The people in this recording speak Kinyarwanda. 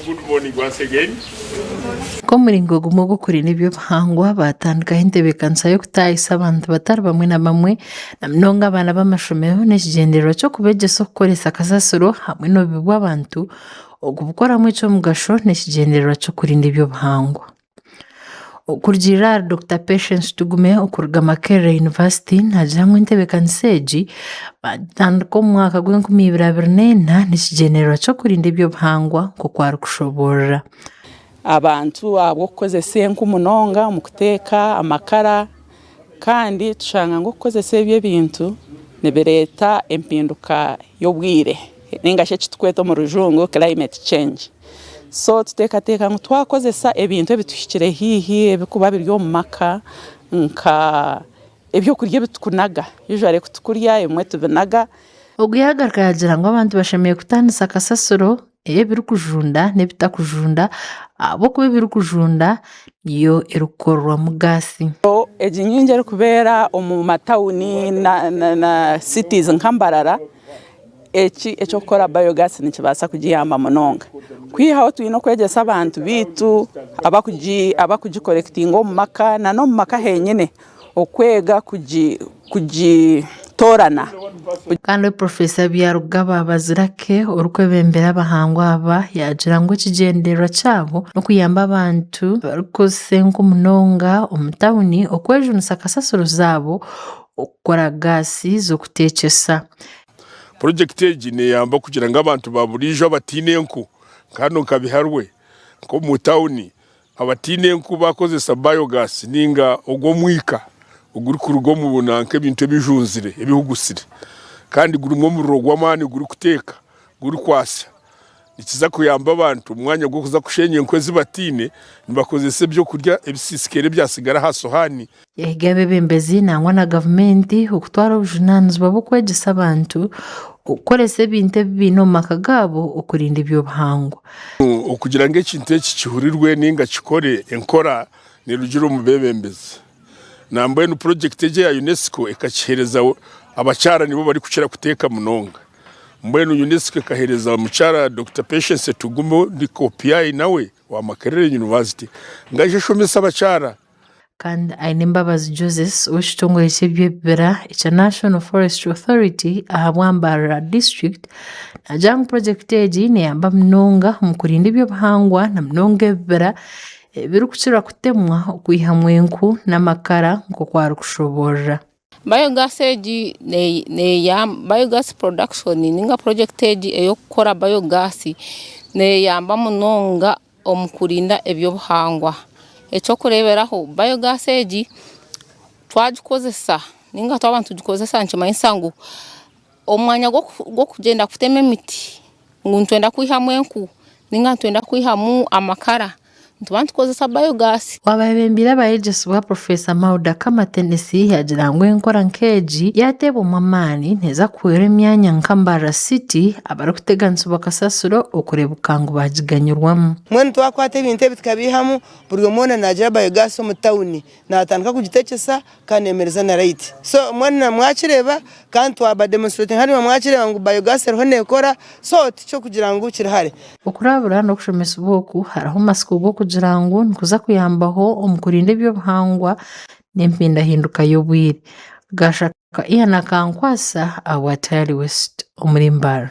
good morning once again. Ko muringo gumo gukurina ibyo bahangwa batandikaho intebekanisa yo kutahisa abantu batari bamwe na bamwe na mnonga abana b'amashomero n'ekigendererwa cyo kubegesa okukoresa akasasiro hamwe n'obibwa abantu okubukoramu ekyo mugasho n'ekigendererwa cyo kurinda ibyo bahangwa. Okurugirira Dr. Patience Tugume okuruga Makerere University nagira ngu intebekanisa egi batandika omu mwaka gw'2024 n'ekigendererwa cyo kurinda ibyo bahangwa nk'okwari kushoborera abantu abokukozesa enku munonga mu kuteeka amakara kandi tushanga ngu okukozesa ebyo ebintu nibireeta empinduka y'obwire ningashi ekitukweta omu rujungu climate change. So tuteekateeka ngu twakozesa ebintu ebituhikire hiihi ebikuba biri omu maka nka ebyokurya ebitukunaga usually kutukurya emwe tubinaga. Ogu yagaruka yagira ngu abantu bashemereire kutandisa akasasiro ebirikujunda n'ebitakujunda ahabw'okuba ebirikujunda niyo erikukorerwamu gaasi. Egi nyingi erikubeera omu matawuni na cities nka Mbarara ekyokukora biogas nikibaasa kugiyamba munonga. Kwihaho twine okwegyesa abantu biitu abakugikorekitinga omu maka na n'omu maka henyine okwega kugitorana. Kandi Profesa Byarugaba Bazirake orukwebembera abahangwa aba yagira ngu ekigendererwa kyabo n'okuyamba abantu barikukozesa enku munonga omu tawuni okwejunisa akasasiro zaabo okukora gaasi z'okuteekyesa. Projekiti egi neyamba kugira ngu abantu baburiijo abatiine enku kandi nka Biharwe nk'omu tawuni abatiine enku bakozesa biogas ninga ogw'omwika ogurikuruga omu bunanka ebintu ebijunzire ebihugusire kandi gurimu omuriro gw'amaani guri kuteeka guri kwasya nikiza kuyamba abantu omwanya gw'okuza kushenya enku ezibatiine nibakozesa ebyokurya ebisisikire byasigara ha sohaani. Yahiga abebembezi nangwa na gavumenti okutwara obujunaanizibwa bw'okwegyesa abantu okukoresa ebintu ebibiine omu maka gaabo okurinda eby'obuhangwa. Okugira ngu ekintu eki kihurirwe ninga kikore enkora nirugira omu bebembezi. Nambwenu projekiti egi ya UNESCO ekakihereza abakyara nibo bari kukira kuteeka munonga. Mbwenu UNESCO ekahereza omukyara Dr. Patience Tugume ndi kopiyayi nawe wa Makerere University ngaje shomesa abakyara. Kandi Ainembabazi Joseph w'ekitongole ky'ebyebibira ekya National Forestry Authority aha Mbarara District nagira ngu projekiti egi neyamba munonga omu kurinda eby'obuhangwa na munonga ebibira ebirikukira kutemwa okwihamu enku n'amakara nk'okwari kushoborera. Biogas egi biogas production ninga project egi ey'okukora biogas neyamba munonga omu kurinda eby'obuhangwa. Ekyokureeberaho biogas egi twagikozesa ninga twaba tugikozesa nikimanyisa ngu omwanya gw'okugyenda kutema emiti ngu ntwenda kwihamu enku ninga ntwenda kwihamu amakara ntuba tukozesa biogas. Wabebembire abayegesibwa Profesa Mauda Kamatenesi yagira ngu enkora nk'egi yateeba omu amaani neeza kuhwera emyanya nka Mbarara City abarikuteganisibwa akasasiro okureebuka ngu bagiganyirwamu. Mwenu twakwata ebintu ebi tukabiihamu buri omwe nagira biogas omu tawuni natandika kugiteekyesa kandi neemereza na right. So mwenu mwakireeba kandi twabademonstrating hariya mwakireeba ngu biogas eriho neekora so tikyo kugira ngu kiri hare. Okurabura n'okushomesibwa oku hariho amasiko g'okugira ngu nikuza kuyambaho omu kurinda eby'obuhangwa n'empindahinduka y'obwire. Gashaka Ian Akankwasa awa Tayari West omuri Mbarara.